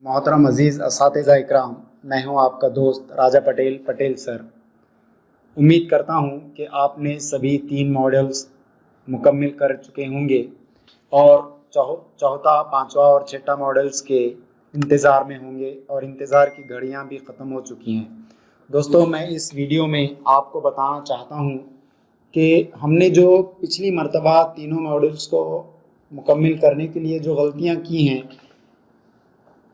मोहतरम अज़ीज़ असातिज़ा इकराम, मैं हूं आपका दोस्त राजा पटेल सर। उम्मीद करता हूं कि आपने सभी 3 मॉडल्स मुकम्मिल कर चुके होंगे और चौथा, पाँचवा और छठा मॉडल्स के इंतज़ार में होंगे और इंतज़ार की घड़ियां भी ख़त्म हो चुकी हैं। दोस्तों, मैं इस वीडियो में आपको बताना चाहता हूं कि हमने जो पिछली मर्तबा तीनों मॉडल्स को मुकम्मिल करने के लिए जो गलतियां की हैं,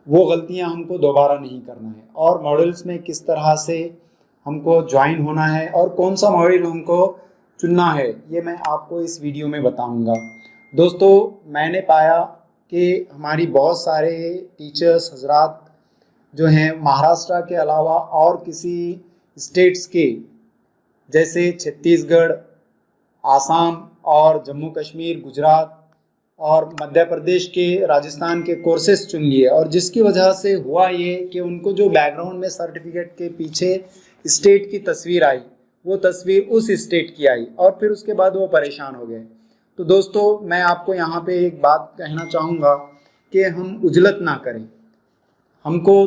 वो गलतियां हमको दोबारा नहीं करना है और मॉडल्स में किस तरह से हमको ज्वाइन होना है और कौन सा मॉडल हमको चुनना है, ये मैं आपको इस वीडियो में बताऊंगा। दोस्तों, मैंने पाया कि हमारी बहुत सारे टीचर्स हजरात जो हैं महाराष्ट्र के अलावा और किसी स्टेट्स के जैसे छत्तीसगढ़, आसाम और जम्मू कश्मीर, गुजरात और मध्य प्रदेश के, राजस्थान के कोर्सेज चुन लिए और जिसकी वजह से हुआ ये कि उनको जो बैकग्राउंड में सर्टिफिकेट के पीछे स्टेट की तस्वीर आई, वो तस्वीर उस स्टेट की आई और फिर उसके बाद वो परेशान हो गए। तो दोस्तों, मैं आपको यहाँ पे एक बात कहना चाहूँगा कि हम उजलत ना करें। हमको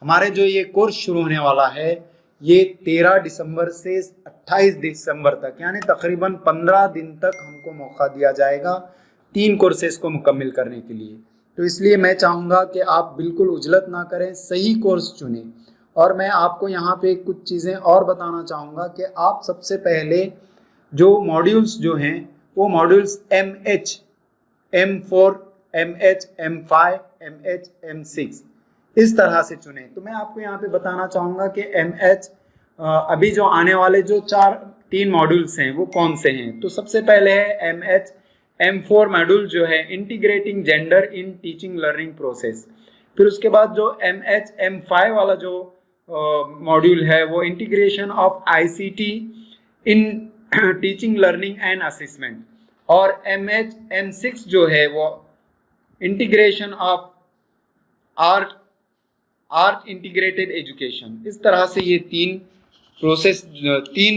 हमारे जो ये कोर्स शुरू होने वाला है, ये 13 दिसंबर से 28 दिसंबर तक, यानी तकरीबन 15 दिन तक हमको मौका दिया जाएगा 3 कोर्सेज को मुकम्मिल करने के लिए। तो इसलिए मैं चाहूँगा कि आप बिल्कुल उजलत ना करें, सही कोर्स चुनें। और मैं आपको यहाँ पे कुछ चीज़ें और बताना चाहूँगा कि आप सबसे पहले जो मॉड्यूल्स जो हैं, वो modules MH, M4, MH, M5, MH, M6 इस तरह से चुने। तो मैं आपको यहाँ पे बताना चाहूँगा कि MH अभी जो आने वाले जो 3 मॉड्यूल्स हैं वो कौन से हैं। तो सबसे पहले है MH M4 मॉड्यूल जो है integrating gender in teaching learning process. फिर उसके बाद जो MH M5 वाला जो मॉड्यूल है वो integration of ICT in teaching learning and assessment. और MH M6 जो है वो integration of art integrated education. इस तरह से ये 3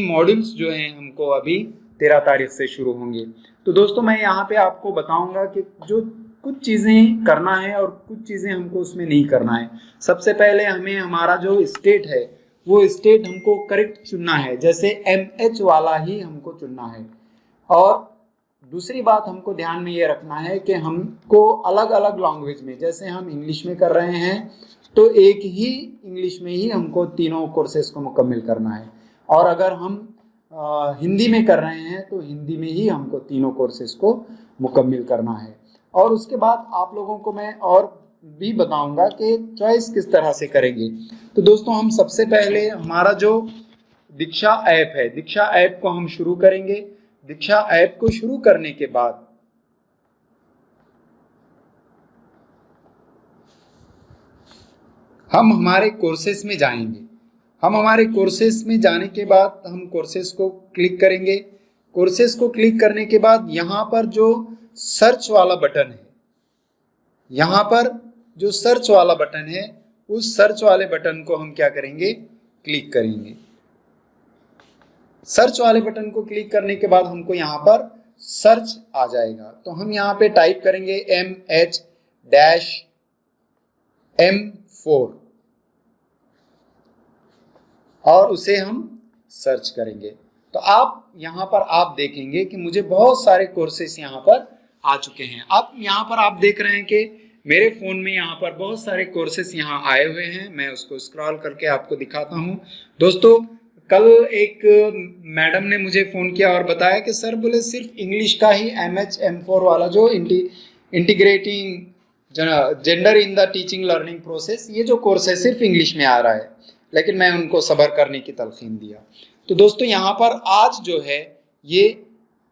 मॉड्यूल्स जो हैं हमको अभी 13 तारीख से शुरू होंगे। तो दोस्तों, मैं यहाँ पे आपको बताऊंगा कि जो कुछ चीज़ें करना है और कुछ चीज़ें हमको उसमें नहीं करना है। सबसे पहले हमें हमारा जो स्टेट है वो स्टेट हमको करेक्ट चुनना है, जैसे MH वाला ही हमको चुनना है। और दूसरी बात हमको ध्यान में ये रखना है कि हमको अलग अलग लैंग्वेज में, जैसे हम इंग्लिश में कर रहे हैं तो एक ही इंग्लिश में ही हमको तीनों कोर्सेज को मुकम्मिल करना है, और अगर हम हिंदी में कर रहे हैं तो हिंदी में ही हमको तीनों कोर्सेज को मुकम्मिल करना है। और उसके बाद आप लोगों को मैं और भी बताऊंगा कि चॉइस किस तरह से करेंगे। तो दोस्तों, हम सबसे पहले हमारा जो दीक्षा ऐप है, दीक्षा ऐप को हम शुरू करेंगे। दीक्षा ऐप को शुरू करने के बाद हम हमारे कोर्सेस में जाएंगे। हम हमारे कोर्सेस में जाने के बाद हम कोर्सेस को क्लिक करेंगे। कोर्सेस को क्लिक करने के बाद यहाँ पर जो सर्च वाला बटन है, यहाँ पर जो सर्च वाला बटन है, उस सर्च वाले बटन को हम क्या करेंगे, क्लिक करेंगे। सर्च वाले बटन को क्लिक करने के बाद हमको यहाँ पर सर्च आ जाएगा। तो हम यहाँ पे टाइप करेंगे MH-M4 और उसे हम सर्च करेंगे। तो आप यहाँ पर आप देखेंगे कि मुझे बहुत सारे कोर्सेस यहाँ पर आ चुके हैं। अब यहाँ पर आप देख रहे हैं कि मेरे फ़ोन में यहाँ पर बहुत सारे कोर्सेस यहाँ आए हुए हैं। मैं उसको स्क्रॉल करके आपको दिखाता हूँ। दोस्तों, कल एक मैडम ने मुझे फ़ोन किया और बताया कि सर, बोले सिर्फ इंग्लिश का ही MH M4 वाला जो integrating gender in the teaching learning process, ये जो कोर्स है सिर्फ इंग्लिश में आ रहा है। लेकिन मैं उनको सब्र करने की तलकीन दिया। तो दोस्तों, यहाँ पर आज जो है ये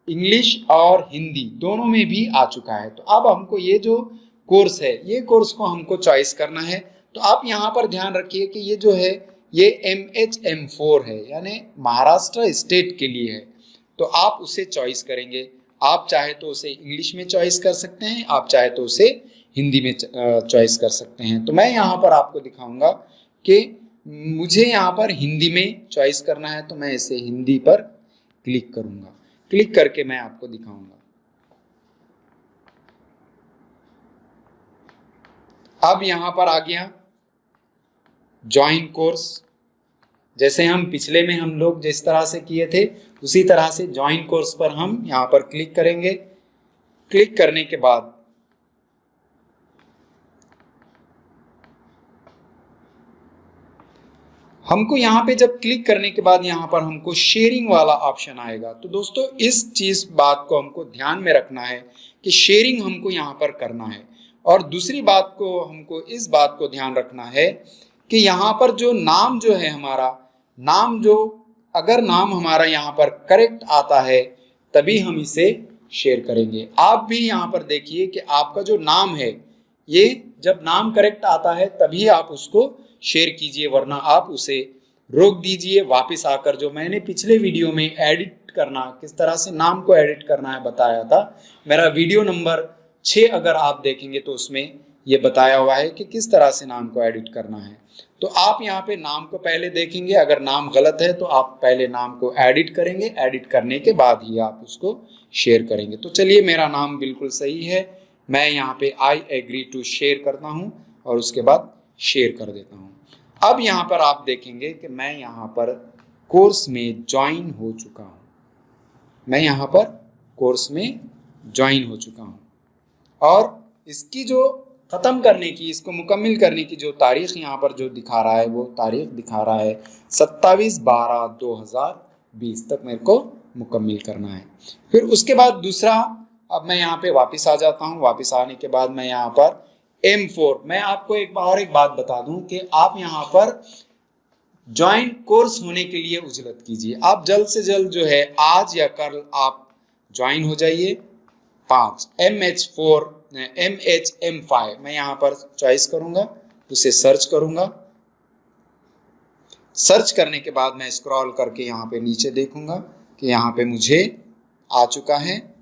इंग्लिश और हिंदी दोनों में भी आ चुका है। तो अब हमको ये जो कोर्स है, ये कोर्स को हमको चॉइस करना है। तो आप यहाँ पर ध्यान रखिए कि ये जो है ये MH M4 है, यानी महाराष्ट्र स्टेट के लिए है। तो आप उसे चॉइस करेंगे। आप चाहे तो उसे इंग्लिश में चॉइस कर सकते हैं, आप चाहे तो उसे हिंदी में चॉइस कर सकते हैं। तो मैं यहाँ पर आपको दिखाऊंगा कि मुझे यहाँ पर हिंदी में चॉइस करना है, तो मैं इसे हिंदी पर क्लिक करूंगा। क्लिक करके मैं आपको दिखाऊंगा। अब यहाँ पर आ गया ज्वाइन कोर्स। जैसे हम पिछले में हम लोग जिस तरह से किए थे उसी तरह से ज्वाइन कोर्स पर हम यहाँ पर क्लिक करेंगे। क्लिक करने के बाद हमको यहाँ पे जब क्लिक करने के बाद यहाँ पर हमको शेयरिंग वाला ऑप्शन आएगा। तो दोस्तों इस बात को हमको ध्यान में रखना है कि शेयरिंग हमको यहाँ पर करना है। और दूसरी बात को हमको इस बात को ध्यान रखना है कि यहाँ पर जो नाम जो है हमारा नाम, जो अगर नाम हमारा यहाँ पर करेक्ट आता है तभी हम इसे शेयर करेंगे। आप भी यहाँ पर देखिए कि आपका जो नाम है ये जब नाम करेक्ट आता है तभी आप उसको शेयर कीजिए, वरना आप उसे रोक दीजिए। वापस आकर जो मैंने पिछले वीडियो में एडिट करना, किस तरह से नाम को एडिट करना है बताया था, मेरा वीडियो नंबर 6 अगर आप देखेंगे तो उसमें ये बताया हुआ है कि किस तरह से नाम को एडिट करना है। तो आप यहाँ पे नाम को पहले देखेंगे, अगर नाम गलत है तो आप पहले नाम को एडिट करेंगे, एडिट करने के बाद ही आप उसको शेयर करेंगे। तो चलिए मेरा नाम बिल्कुल सही है, मैं यहाँ पे आई एग्री टू शेयर करता हूँ और उसके बाद शेयर कर देता हूँ। अब यहाँ पर आप देखेंगे कि मैं यहाँ पर कोर्स में ज्वाइन हो चुका हूँ। मैं यहाँ पर कोर्स में ज्वाइन हो चुका हूँ और इसकी जो ख़त्म करने की, इसको मुकम्मल करने की जो तारीख़ यहाँ पर जो दिखा रहा है वो तारीख़ दिखा रहा है 27/12/2020 तक मेरे को मुकम्मल करना है। फिर उसके बाद दूसरा, अब मैं यहाँ पे वापस आ जाता हूँ। वापस आने के बाद मैं यहाँ पर M4, मैं आपको एक बात बता दूं कि आप यहाँ पर ज्वाइन कोर्स होने के लिए उजलत कीजिए। आप जल्द से जल्द जो है आज या कल आप ज्वाइन हो जाइए। 5 MHM5 मैं यहाँ पर चॉइस करूंगा, उसे सर्च करूंगा। सर्च करने के बाद मैं स्क्रॉल करके यहाँ पे नीचे देखूंगा कि यहाँ पे मुझे आ चुका है।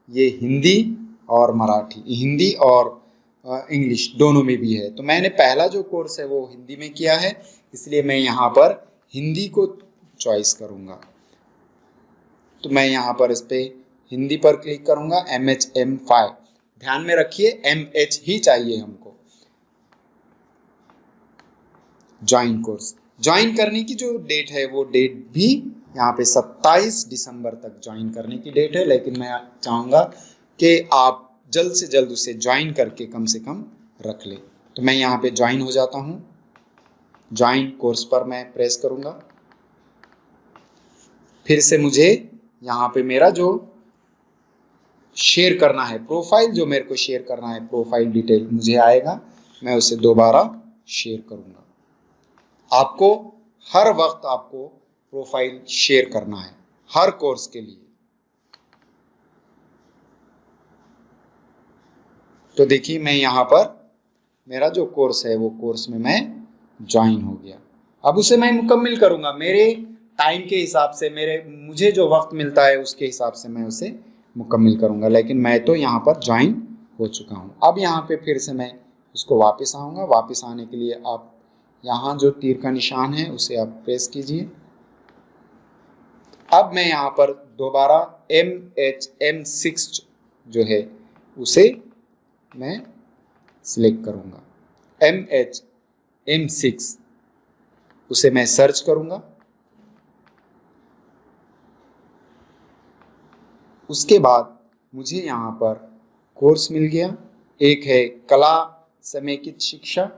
ये हिंदी और मराठी, हिंदी और इंग्लिश दोनों में भी है। तो मैंने पहला जो कोर्स है वो हिंदी में किया है, इसलिए मैं यहाँ पर हिंदी को चॉइस करूँगा। तो मैं यहाँ पर इस पे हिंदी पर क्लिक करूँगा। MHM5, ध्यान में रखिए MH ही चाहिए हमको। ज्वाइन कोर्स, ज्वाइन करने की जो डेट है वो डेट भी यहाँ पे 27 दिसंबर तक ज्वाइन करने की डेट है, लेकिन मैं चाहूँगा कि आप जल्द से जल्द उसे ज्वाइन करके कम से कम रख ले। तो मैं यहाँ पे ज्वाइन हो जाता हूँ। ज्वाइन कोर्स पर मैं प्रेस करूँगा। फिर से मुझे यहाँ पे मेरा जो शेयर करना है, प्रोफाइल जो मेरे को शेयर करना है, प्रोफाइल डिटेल मुझे आएगा, मैं उसे दोबारा शेयर करूँगा। आपको हर वक्त आपको प्रोफाइल शेयर करना है हर कोर्स के लिए। तो देखिए मैं यहाँ पर मेरा जो कोर्स है वो कोर्स में मैं ज्वाइन हो गया। अब उसे मैं मुकम्मल करूँगा मेरे टाइम के हिसाब से, मुझे जो वक्त मिलता है उसके हिसाब से मैं उसे मुकम्मल करूँगा। लेकिन मैं तो यहाँ पर ज्वाइन हो चुका हूँ। अब यहाँ पे फिर से मैं उसको वापस आऊँगा। वापस आने के लिए आप यहाँ जो तीर का निशान है उसे आप प्रेस कीजिए। अब मैं यहाँ पर दोबारा MHM6 जो है उसे मैं सिलेक्ट करूँगा। MHM6 उसे मैं सर्च करूँगा। उसके बाद मुझे यहाँ पर कोर्स मिल गया। एक है कला समेकित शिक्षा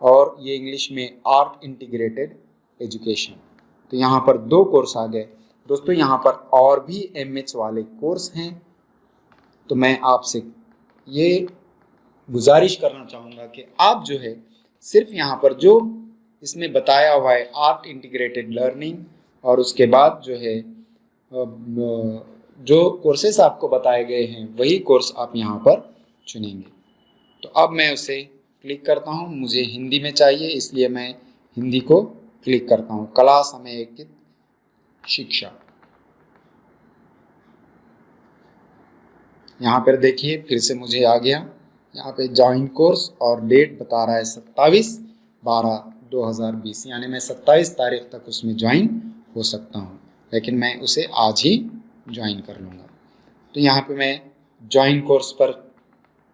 और ये इंग्लिश में आर्ट इंटीग्रेटेड एजुकेशन। तो यहाँ पर 2 कोर्स आ गए। दोस्तों यहाँ पर और भी MH वाले कोर्स हैं। तो मैं आपसे ये गुजारिश करना चाहूँगा कि आप जो है सिर्फ यहाँ पर जो इसमें बताया हुआ है आर्ट इंटीग्रेटेड लर्निंग और उसके बाद जो है जो कोर्सेस आपको बताए गए हैं वही कोर्स आप यहाँ पर चुनेंगे। तो अब मैं उसे क्लिक करता हूँ। मुझे हिंदी में चाहिए इसलिए मैं हिंदी को क्लिक करता हूँ। कला समेकित शिक्षा। यहाँ पर देखिए फिर से मुझे आ गया। यहाँ पे ज्वाइन कोर्स और डेट बता रहा है 27/12/2020, यानी मैं 27 तारीख तक उसमें ज्वाइन हो सकता हूँ, लेकिन मैं उसे आज ही ज्वाइन कर लूँगा। तो यहाँ पे मैं ज्वाइन कोर्स पर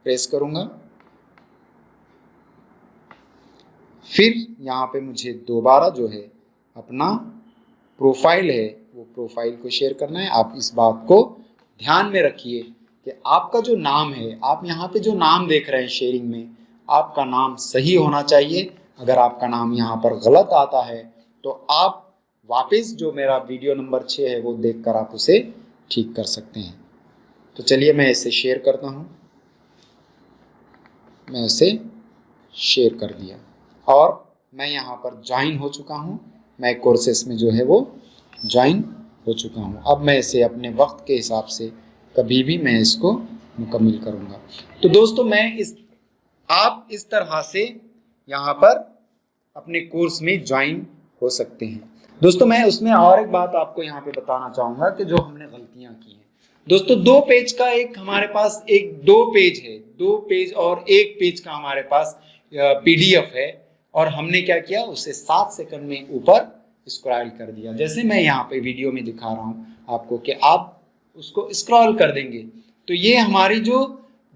प्रेस करूँगा। फिर यहाँ पे मुझे दोबारा जो है अपना प्रोफाइल है वो प्रोफाइल को शेयर करना है। आप इस बात को ध्यान में रखिए कि आपका जो नाम है, आप यहाँ पे जो नाम देख रहे हैं शेयरिंग में, आपका नाम सही होना चाहिए। अगर आपका नाम यहाँ पर गलत आता है तो आप वापस जो मेरा वीडियो नंबर 6 है वो देखकर आप उसे ठीक कर सकते हैं। तो चलिए मैं इसे शेयर करता हूँ। मैं इसे शेयर कर दिया और मैं यहाँ पर ज्वाइन हो चुका हूँ। मैं कोर्सेस में जो है वो ज्वाइन हो चुका हूँ। अब मैं इसे अपने वक्त के हिसाब से कभी भी मैं इसको मुकम्मल करूँगा। तो दोस्तों आप इस तरह से यहाँ पर अपने कोर्स में ज्वाइन हो सकते हैं। दोस्तों मैं उसमें और एक बात आपको यहाँ पे बताना चाहूँगा कि जो हमने गलतियाँ की हैं। दोस्तों 2 पेज का हमारे पास 2 पेज है, 2 पेज और 1 पेज का हमारे पास PDF है और हमने क्या किया, उसे 7 सेकंड में ऊपर स्क्रॉल कर दिया। जैसे मैं यहाँ पे वीडियो में दिखा रहा हूँ आपको कि आप उसको स्क्रॉल कर देंगे तो ये हमारी जो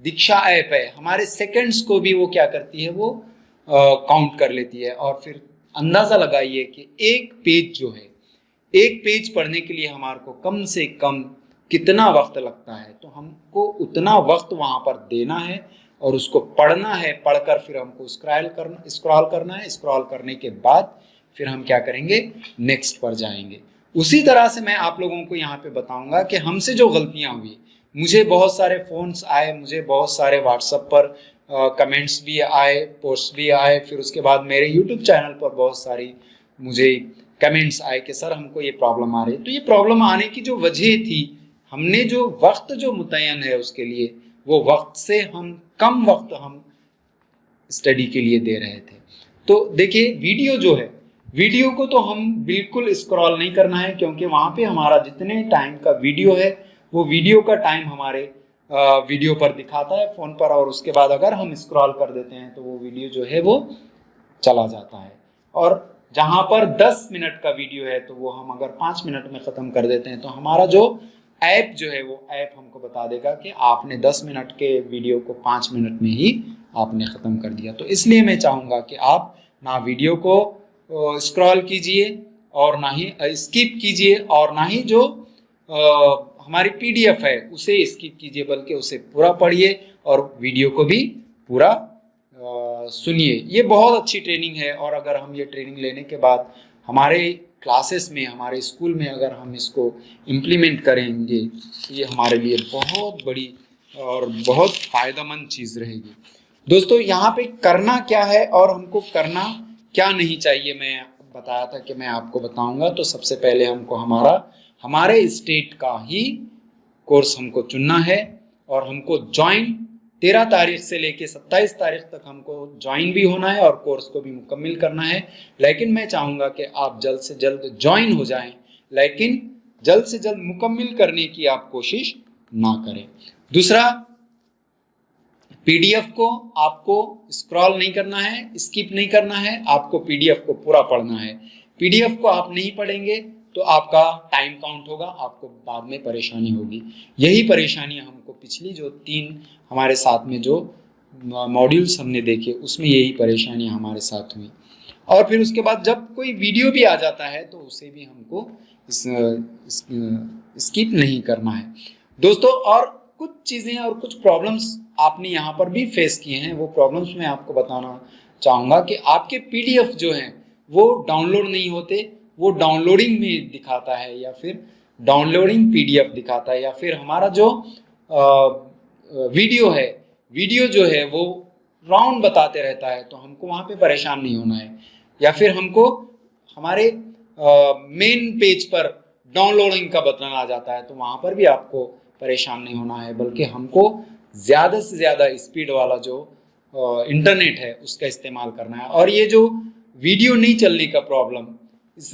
दीक्षा ऐप है हमारे सेकंड्स को भी वो क्या करती है, वो काउंट कर लेती है। और फिर अंदाज़ा लगाइए कि एक पेज पढ़ने के लिए हमारे को कम से कम कितना वक्त लगता है। तो हमको उतना वक्त वहाँ पर देना है और उसको पढ़ना है। पढ़कर फिर हमको स्क्रॉल करना है। स्क्रॉल करने के बाद फिर हम क्या करेंगे, नेक्स्ट पर जाएंगे। उसी तरह से मैं आप लोगों को यहाँ पे बताऊंगा कि हमसे जो गलतियाँ हुई, मुझे बहुत सारे फ़ोन्स आए, मुझे बहुत सारे व्हाट्सएप पर कमेंट्स भी आए, पोस्ट भी आए, फिर उसके बाद मेरे यूट्यूब चैनल पर बहुत सारी मुझे कमेंट्स आए कि सर हमको ये प्रॉब्लम आ रही है। तो ये प्रॉब्लम आने की जो वजह थी, हमने जो वक्त जो मुतय्यन है उसके लिए, वो वक्त से हम कम वक्त हम स्टडी के लिए दे रहे थे। तो देखिए वीडियो जो है, वीडियो को तो हम बिल्कुल स्क्रॉल नहीं करना है, क्योंकि वहाँ पे हमारा जितने टाइम का वीडियो है वो वीडियो का टाइम हमारे वीडियो पर दिखाता है फ़ोन पर, और उसके बाद अगर हम स्क्रॉल कर देते हैं तो वो वीडियो जो है वो चला जाता है। और जहाँ पर 10 मिनट का वीडियो है तो वो हम अगर 5 मिनट में ख़त्म कर देते हैं तो हमारा जो ऐप जो है वो ऐप हमको बता देगा कि आपने 10 मिनट के वीडियो को 5 मिनट में ही आपने ख़त्म कर दिया। तो इसलिए मैं चाहूँगा कि आप ना वीडियो को स्क्रॉल कीजिए और ना ही स्किप कीजिए, और ना ही जो हमारी PDF है उसे स्किप कीजिए, बल्कि उसे पूरा पढ़िए और वीडियो को भी पूरा सुनिए। ये बहुत अच्छी ट्रेनिंग है, और अगर हम ये ट्रेनिंग लेने के बाद हमारे क्लासेस में, हमारे स्कूल में अगर हम इसको इम्प्लीमेंट करेंगे तो ये हमारे लिए बहुत बड़ी और बहुत फ़ायदेमंद चीज़ रहेगी। दोस्तों यहाँ पे करना क्या है और हमको करना क्या नहीं चाहिए, मैं बताया था कि मैं आपको बताऊंगा। तो सबसे पहले हमको हमारे स्टेट का ही कोर्स हमको चुनना है, और हमको ज्वाइन 13 तारीख से लेके 27 तारीख तक हमको ज्वाइन भी होना है और कोर्स को भी मुकम्मल करना है। लेकिन मैं चाहूँगा कि आप जल्द से जल्द ज्वाइन हो जाएं, लेकिन जल्द से जल्द मुकम्मल करने की आप कोशिश ना करें। दूसरा, PDF को आपको स्क्रॉल नहीं करना है, स्किप नहीं करना है, आपको PDF को पूरा पढ़ना है। PDF को आप नहीं पढ़ेंगे तो आपका टाइम काउंट होगा, आपको बाद में परेशानी होगी। यही परेशानी हमको पिछली जो 3 हमारे साथ में जो मॉड्यूल्स हमने देखे उसमें यही परेशानी हमारे साथ हुई। और फिर उसके बाद जब कोई वीडियो भी आ जाता है तो उसे भी हमको स्किप नहीं करना है दोस्तों। और कुछ चीज़ें और कुछ प्रॉब्लम्स आपने यहाँ पर भी फेस किए हैं, वो प्रॉब्लम्स मैं आपको बताना चाहूँगा कि आपके PDF जो हैं वो डाउनलोड नहीं होते, वो डाउनलोडिंग में दिखाता है, या फिर डाउनलोडिंग PDF दिखाता है, या फिर हमारा जो वीडियो जो है वो राउंड बताते रहता है। तो हमको वहाँ पे परेशान नहीं होना है, या फिर हमको हमारे मेन पेज पर डाउनलोडिंग का बटन आ जाता है तो वहाँ पर भी आपको परेशान नहीं होना है, बल्कि हमको ज़्यादा से ज़्यादा स्पीड वाला जो इंटरनेट है उसका इस्तेमाल करना है। और ये जो वीडियो नहीं चलने का प्रॉब्लम, इस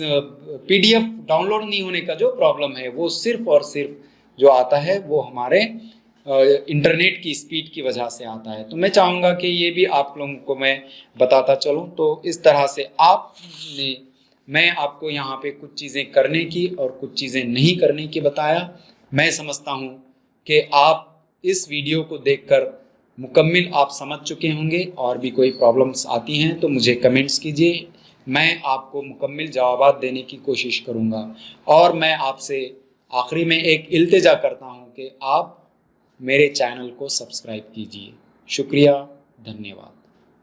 PDF डाउनलोड नहीं होने का जो प्रॉब्लम है, वो सिर्फ और सिर्फ जो आता है वो हमारे इंटरनेट की स्पीड की वजह से आता है। तो मैं चाहूँगा कि ये भी आप लोगों को मैं बताता चलूँ। तो इस तरह से मैं आपको यहाँ पे कुछ चीज़ें करने की और कुछ चीज़ें नहीं करने की बताया। मैं समझता हूँ कि आप इस वीडियो को देखकर मुकम्मिल आप समझ चुके होंगे। और भी कोई प्रॉब्लम्स आती हैं तो मुझे कमेंट्स कीजिए, मैं आपको मुकम्मिल जवाब देने की कोशिश करूँगा। और मैं आपसे आखिरी में एक इल्तिजा करता हूँ कि आप मेरे चैनल को सब्सक्राइब कीजिए। शुक्रिया, धन्यवाद।